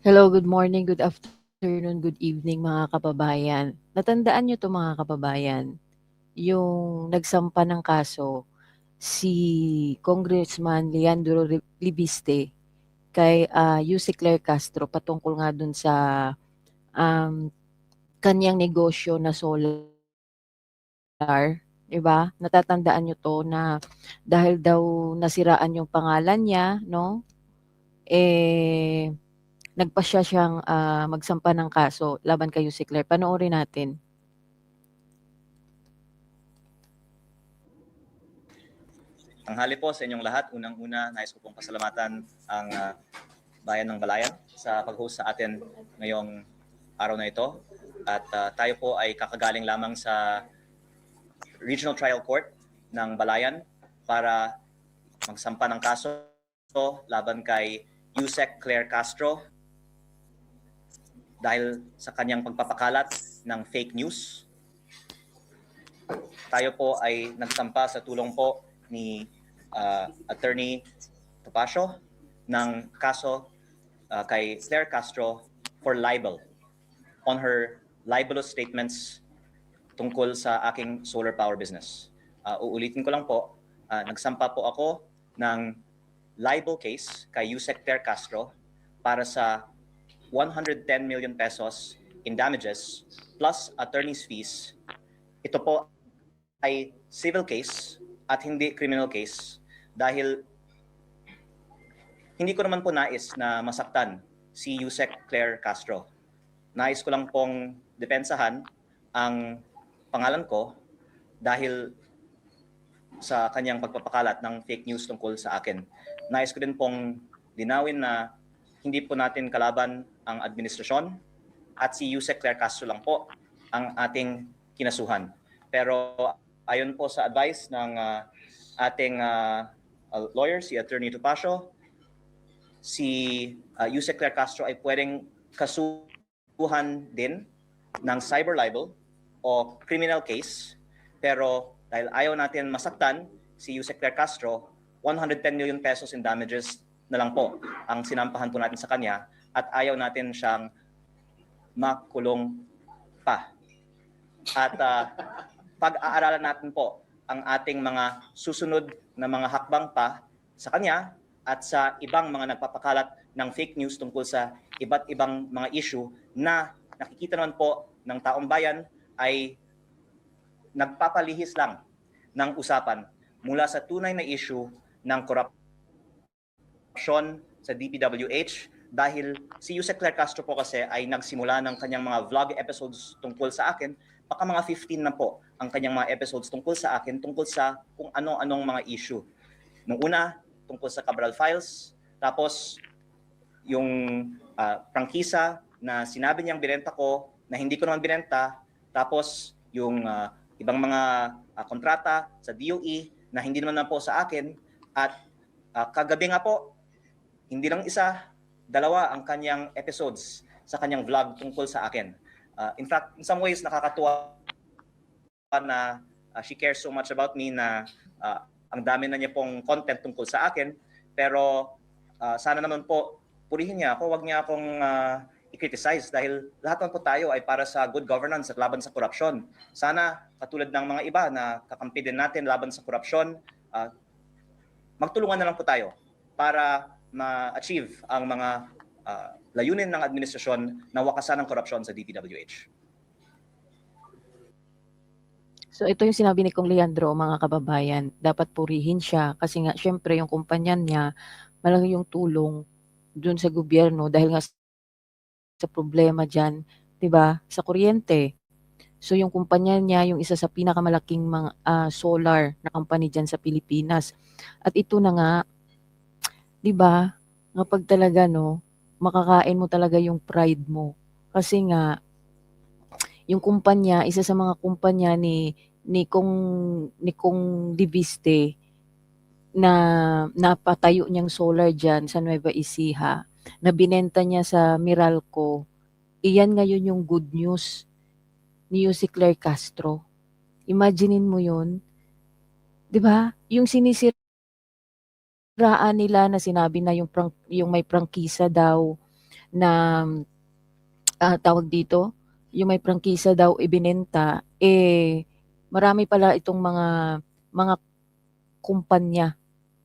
Hello, good morning, good afternoon, good evening mga kababayan. Natandaan niyo 'to mga kababayan, yung nagsampa ng kaso si Congressman Leandro Libiste kay, Yuse Claire Castro patungkol nga dun sa, um, kaniyang negosyo na solar, 'di ba? Natatandaan niyo 'to na dahil daw nasiraan yung pangalan niya 'no, eh, nagpasya siyang, magsampa ng kaso laban kay Yuse Claire. Panoorin natin. Tanghali po sa inyong lahat. Unang-una, nais ko pong pasalamatan ang Bayan ng Balayan sa pag-host sa atin ngayong araw na ito. At tayo po ay kakagaling lamang sa Regional Trial Court ng Balayan para magsampa ng kaso laban kay Yusek Claire Castro dahil sa kanyang pagpapakalat ng fake news. Tayo po ay nagsampa sa tulong po ni Attorney Topacio ng kaso kay Claire Castro for libel on her libelous statements tungkol sa aking solar power business. Uulitin ko lang po, nagsampa po ako ng libel case kay Yusek Claire Castro para sa 110 million pesos in damages plus attorney's fees. Ito po ay civil case at hindi criminal case dahil hindi ko naman po nais na masaktan si Yusek Claire Castro. Nais ko lang pong depensahan ang pangalan ko dahil sa kanyang pagpapakalat ng fake news tungkol sa akin. Nais ko din pong linawin na hindi po natin kalaban ang administrasyon at si Yusek Claire Castro lang po ang ating kinasuhan. Pero ayon po sa advice ng ating lawyer, si Attorney Topacio, si Yusek Claire Castro ay pwedeng kasuhan din ng cyber libel o criminal case. Pero dahil ayaw natin masaktan si Yusek Claire Castro, 110 million pesos in damages na lang po ang sinampahan po natin sa kanya at ayaw natin siyang makulong pa. At pag-aaralan natin po ang ating mga susunod na mga hakbang pa sa kanya at sa ibang mga nagpapakalat ng fake news tungkol sa iba't ibang mga issue na nakikita naman po ng taong bayan ay nagpapalihis lang ng usapan mula sa tunay na issue ng korupsyon sa DPWH dahil si Yusek Claire Castro po kasi ay nagsimula ng kanyang mga vlog episodes tungkol sa akin, baka mga 15 na po ang kanyang mga episodes tungkol sa akin, tungkol sa kung ano-anong mga issue. Nung una, tungkol sa Cabral Files, tapos yung prangkisa na sinabi niyang binenta ko na hindi ko naman binenta, tapos yung ibang mga kontrata sa DOE na hindi naman po sa akin, at kagabi nga po, hindi lang isa, dalawa ang kanyang episodes sa kanyang vlog tungkol sa akin. In fact, in some ways, nakakatuwa na she cares so much about me na ang dami na niya pong content tungkol sa akin. Pero sana naman po, purihin niya ako, wag niya akong i-criticize dahil lahat naman po tayo ay para sa good governance at laban sa korupsyon. Sana, katulad ng mga iba na kakampi din natin laban sa korupsyon, magtulungan na lang po tayo para ma-achieve ang mga layunin ng administrasyon na wakasan ng korupsyon sa DPWH. So ito yung sinabi ni Kong Leandro, mga kababayan, dapat purihin siya kasi nga syempre yung kumpanya niya, malaki yung tulong dun sa gobyerno dahil nga sa problema diyan, 'di ba, sa kuryente. So yung kumpanya niya yung isa sa pinakamalaking mga solar na company diyan sa Pilipinas. At ito na nga, 'di ba, kapag talaga no, makakain mo talaga yung pride mo. Kasi nga yung kumpanya, isa sa mga kumpanya ni Kong Diviste na napatayo niyang solar diyan sa Nueva Ecija, na binenta niya sa Meralco, iyan ngayon yung good news ni Yuse Claire Castro. Imaginin mo yun, 'di ba? Yung sinisiraan nila na sinabi na yung may prangkisa daw na tawag dito, yung may prangkisa daw ibinenta, marami pala itong mga kumpanya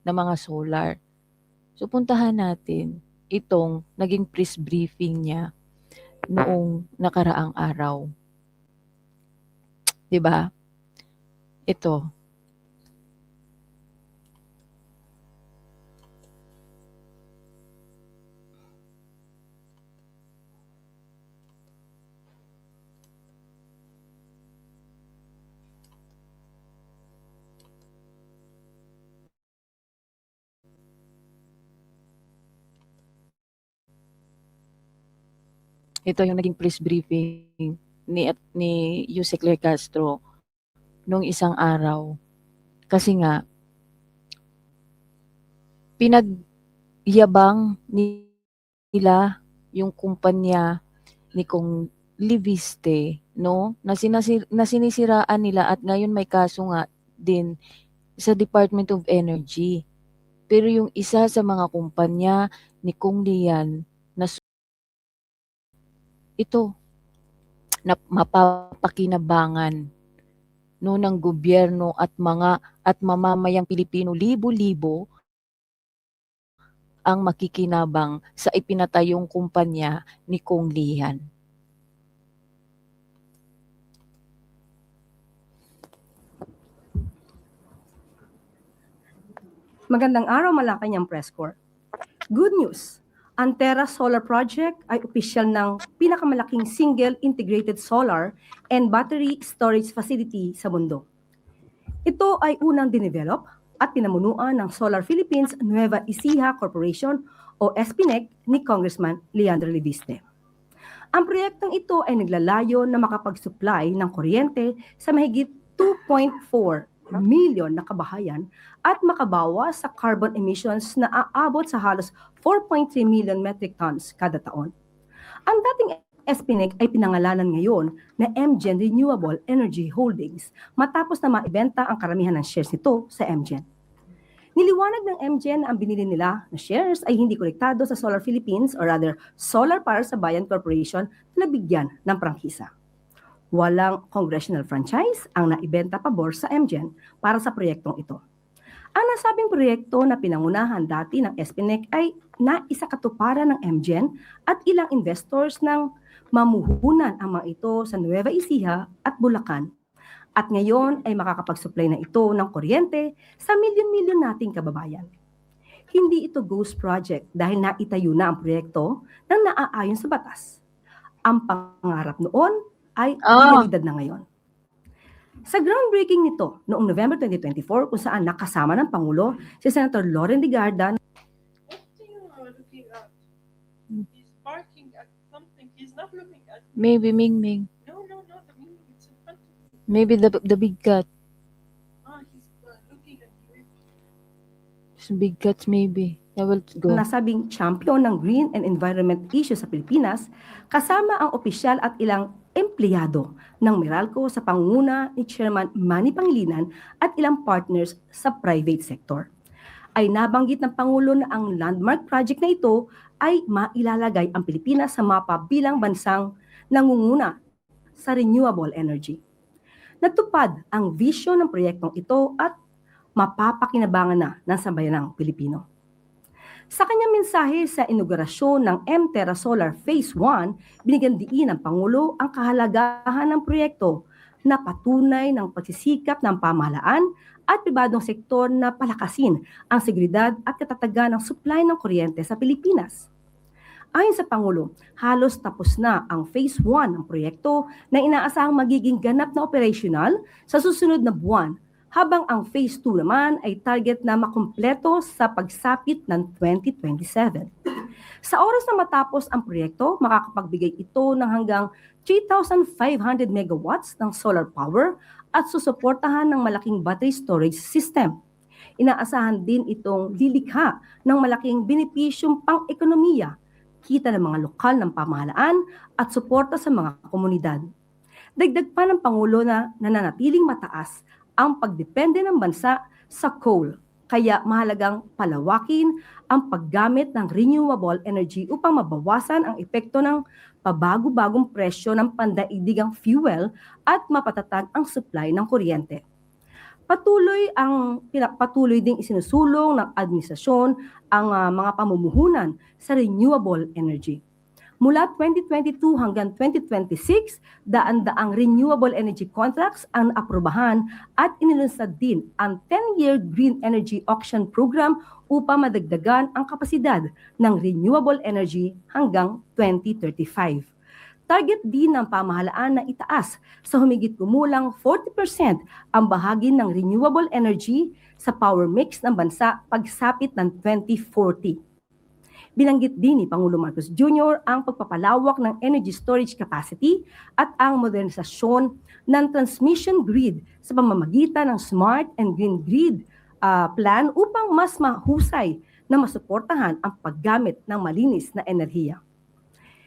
na mga solar. So puntahan natin itong naging press briefing niya noong nakaraang araw. 'Di ba? Ito. Ito yung naging press briefing ni Yusek Claire Castro nung isang araw. Kasi nga pinagyabang nila yung kumpanya ni Kong Liviste, no? Na sinisiraan nila at ngayon may kaso nga din sa Department of Energy. Pero yung isa sa mga kumpanya ni Kong Lian na ito na mapapakinabangan no ng gobyerno at mamamayang Pilipino, libo-libo ang makikinabang sa ipinatayong kumpanya ni Kong Lian. Magandang araw, Malacanang Press Corps. Good news! Ang Terra Solar Project ay opisyal ng pinakamalaking single integrated solar and battery storage facility sa mundo. Ito ay unang dinevelop at pinamunuan ng Solar Philippines Nueva Ecija Corporation o SPNEC ni Congressman Leandro Libiste. Ang proyektong ito ay naglalayo na makapag-supply ng kuryente sa mahigit 2.4 million na kabahayan at makabawas sa carbon emissions na aabot sa halos 4.3 million metric tons kada taon. Ang dating SPNEC ay pinangalanan ngayon na MGen Renewable Energy Holdings matapos na maibenta ang karamihan ng shares nito sa MGen. Niliwanag ng MGen na ang binili nila na shares ay hindi konektado sa Solar Philippines or rather Solar Para sa Bayan Corporation na nabigyan ng prangkisa. Walang congressional franchise ang naibenta pabor sa MGen para sa proyektong ito. Ang nasabing proyekto na pinangunahan dati ng SPNEC ay naisakatuparan ng MGen at ilang investors ng mamuhunan ang mga ito sa Nueva Ecija at Bulacan. At ngayon ay makakapag-supply na ito ng kuryente sa milyon-milyon nating kababayan. Hindi ito ghost project dahil naitayo na ang proyekto nang naaayon sa batas. Ang pangarap noon ay realidad na ngayon. Sa groundbreaking nito noong November 2024 kung saan nakasama ng Pangulo si Senator Loren Legarda. What thing you are looking at? He's barking at something. He's not looking at me. Maybe Mingming. No, the meaning it's in front of me. Maybe the big cat. He's looking at you. Some big cats maybe. I will go. Nasabing champion ng green and environment issues sa Pilipinas, kasama ang opisyal at ilang empleyado ng Meralco sa pangunguna ni Chairman Manny Pangilinan at ilang partners sa private sector. Ay nabanggit ng Pangulo na ang landmark project na ito ay mailalagay ang Pilipinas sa mapa bilang bansang nangunguna sa renewable energy. Natupad ang vision ng proyektong ito at mapapakinabangan na ng sambayanang Pilipino. Sa kanyang mensahe sa inaugurasyon ng Terra Solar Phase 1, binigyan diin ng Pangulo ang kahalagahan ng proyekto na patunay ng pagsisikap ng pamahalaan at pribadong sektor na palakasin ang seguridad at katatagan ng supply ng kuryente sa Pilipinas. Ayon sa Pangulo, halos tapos na ang Phase 1 ng proyekto na inaasahang magiging ganap na operational sa susunod na buwan, habang ang Phase 2 naman ay target na makumpleto sa pagsapit ng 2027. Sa oras na matapos ang proyekto, makakapagbigay ito ng hanggang 3,500 megawatts ng solar power at susuportahan ng malaking battery storage system. Inaasahan din itong lilikha ng malaking benepisyong pang-ekonomiya, kita ng mga lokal ng pamahalaan at suporta sa mga komunidad. Dagdag pa ng Pangulo na nananatiling mataas ang pagdepende ng bansa sa coal, Kaya mahalagang palawakin ang paggamit ng renewable energy upang mabawasan ang epekto ng pabago-bagong presyo ng pandaigdigang fuel at mapatatag ang supply ng kuryente. Patuloy ding isinusulong ng administrasyon ang mga pamumuhunan sa renewable energy. Mula 2022 hanggang 2026, daan-daang renewable energy contracts ang naaprubahan at inilunsad din ang 10-year Green Energy Auction Program upang madagdagan ang kapasidad ng renewable energy hanggang 2035. Target din ng pamahalaan na itaas sa humigit kumulang 40% ang bahagi ng renewable energy sa power mix ng bansa pagsapit ng 2040. Binanggit din ni Pangulo Marcos Jr. ang pagpapalawak ng energy storage capacity at ang modernisasyon ng transmission grid sa pamamagitan ng Smart and Green Grid Plan upang mas mahusay na masuportahan ang paggamit ng malinis na enerhiya.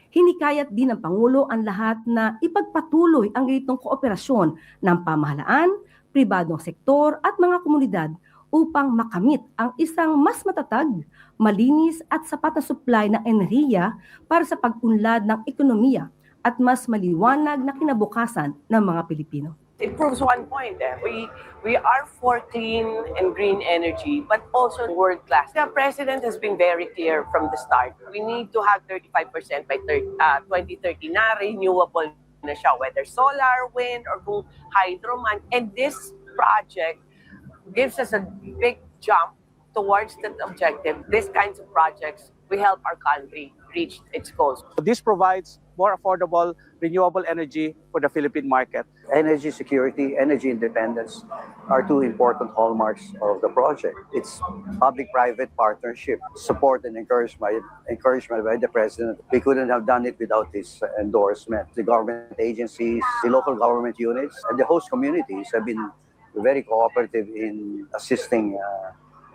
Hinikayat din ng Pangulo ang lahat na ipagpatuloy ang ganitong kooperasyon ng pamahalaan, pribadong sektor at mga komunidad upang makamit ang isang mas matatag, malinis at sapat na supply ng enerhiya para sa pag-unlad ng ekonomiya at mas maliwanag na kinabukasan ng mga Pilipino. It proves one point. We are for clean and green energy, but also world class. The President has been very clear from the start. We need to have 35% by 2030 na renewable na siya, whether solar, wind, or kung hydro man. And this project gives us a big jump towards that objective. These kinds of projects will help our country reach its goals. This provides more affordable renewable energy for the Philippine market. Energy security, energy independence are two important hallmarks of the project. It's public-private partnership, support and encouragement by the President. We couldn't have done it without his endorsement. The government agencies, the local government units, and the host communities have been very cooperative in assisting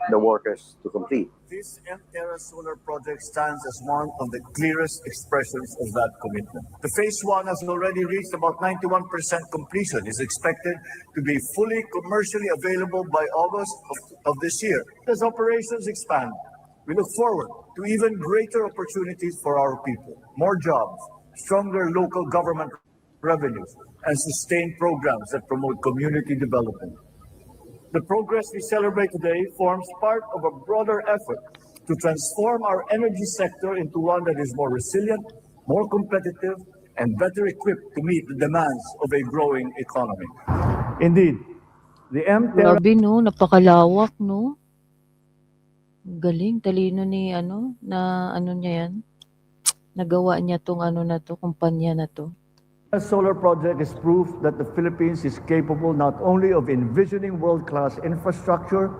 the workers to complete. This M-Terra solar project stands as one of the clearest expressions of that commitment. The phase 1 has already reached about 91% completion. It's expected to be fully commercially available by August of this year. As operations expand, we look forward to even greater opportunities for our people, more jobs, stronger local government revenues, and sustained programs that promote community development. The progress we celebrate today forms part of a broader effort to transform our energy sector into one that is more resilient, more competitive, and better equipped to meet the demands of a growing economy. Indeed, the M-Terra Grabe no, napakalawak no. Galing, talino ni na niya yan. Nagawa niya tong kumpanya na to. solar project is proof that the Philippines is capable not only of envisioning world-class infrastructure,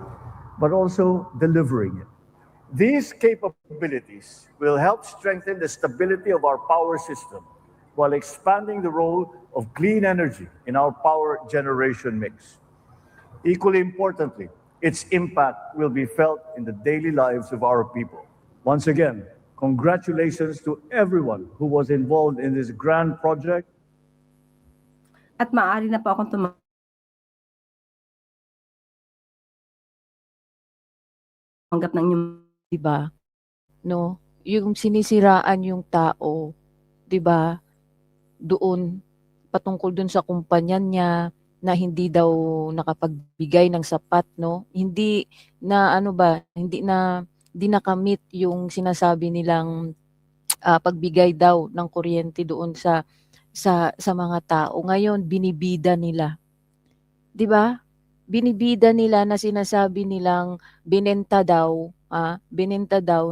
but also delivering it. These capabilities will help strengthen the stability of our power system while expanding the role of clean energy in our power generation mix. Equally importantly, its impact will be felt in the daily lives of our people. Once again, congratulations to everyone who was involved in this grand project. At maaari na po akong tumanggap ng inyong 'di ba? No, yung sinisiraan yung tao, 'di ba? Doon patungkol doon sa kumpanya niya na hindi daw nakapagbigay ng sapat, no? Hindi na hindi nakamit yung sinasabi nilang pagbigay daw ng kuryente doon sa mga tao. Ngayon binibida nila. 'Di ba? Binibida nila na sinasabi nilang binenta daw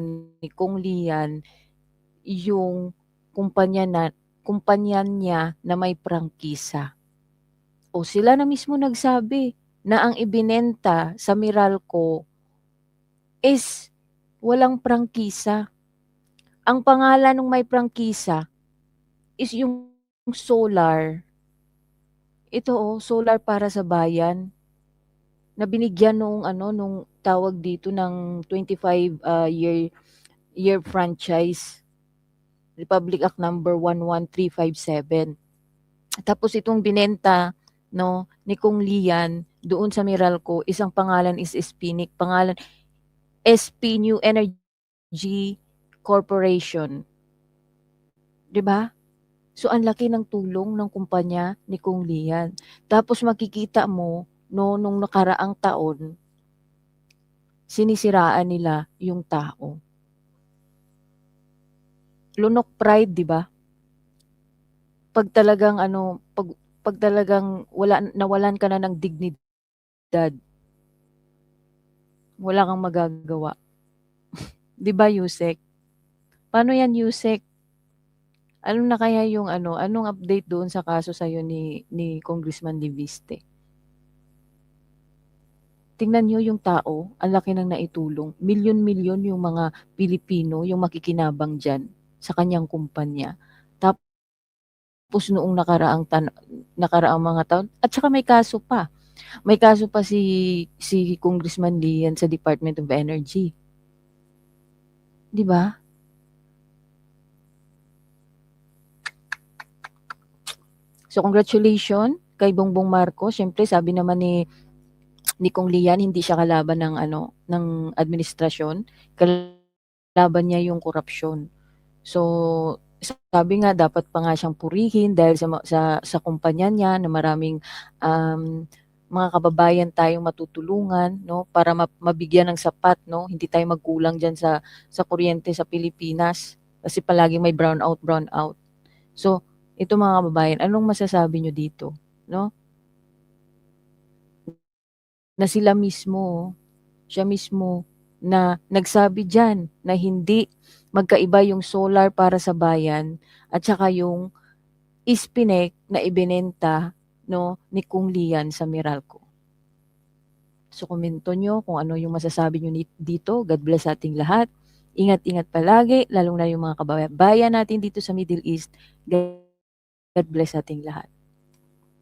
ni Kong Lian yung kumpanya niya na may prangkisa. O sila na mismo nagsabi na ang ibinenta sa Meralco is walang prangkisa. Ang pangalan ng may prangkisa is yung solar. Ito solar para sa bayan na binigyan nung tawag dito ng 25 year franchise. Republic Act number 11357. Tapos itong binenta ni Kong Lian doon sa Meralco, isang pangalan is Spinic, pangalan SP New Energy Corporation. 'Di ba? So ang laki ng tulong ng kumpanya ni Kong Lian. Tapos makikita mo no nung nakaraang taon sinisiraan nila yung tao. Lunok pride, 'di ba? Pag talagang pag talagang nawalan ka na ng dignidad, wala kang magagawa. 'Di ba, Yusek? Paano yan, Yusek? Ano na kaya yung anong update doon sa kaso sa'yo ni Congressman Liviste? Tingnan niyo yung tao, ang laki ng naitulong. Milyon-milyon yung mga Pilipino yung makikinabang diyan sa kanyang kumpanya. Tapos noong nakaraang mga taon at saka may kaso pa. May kaso pa si Congressman Lian sa Department of Energy. 'Di ba? So congratulations kay Bongbong Marcos. Siyempre sabi naman ni Kong Lian hindi siya kalaban ng administrasyon, kalaban niya yung korupsyon. So sabi nga dapat pa nga siyang purihin dahil sa kumpanya niya na maraming mga kababayan tayong matutulungan, no, para mabigyan ng sapat, no, hindi tayo magkulang diyan sa kuryente sa Pilipinas kasi palagi may brownout. So ito mga kababayan, anong masasabi nyo dito, no? Na siya mismo na nagsabi diyan na hindi magkaiba yung solar para sa bayan at saka yung Spinec na ibinenta, no, ni Kong Lian sa Meralco. So komento nyo kung ano yung masasabi nyo dito. God bless sa ating lahat. Ingat-ingat palagi, lalong na yung mga kababayan natin dito sa Middle East. God bless ating lahat.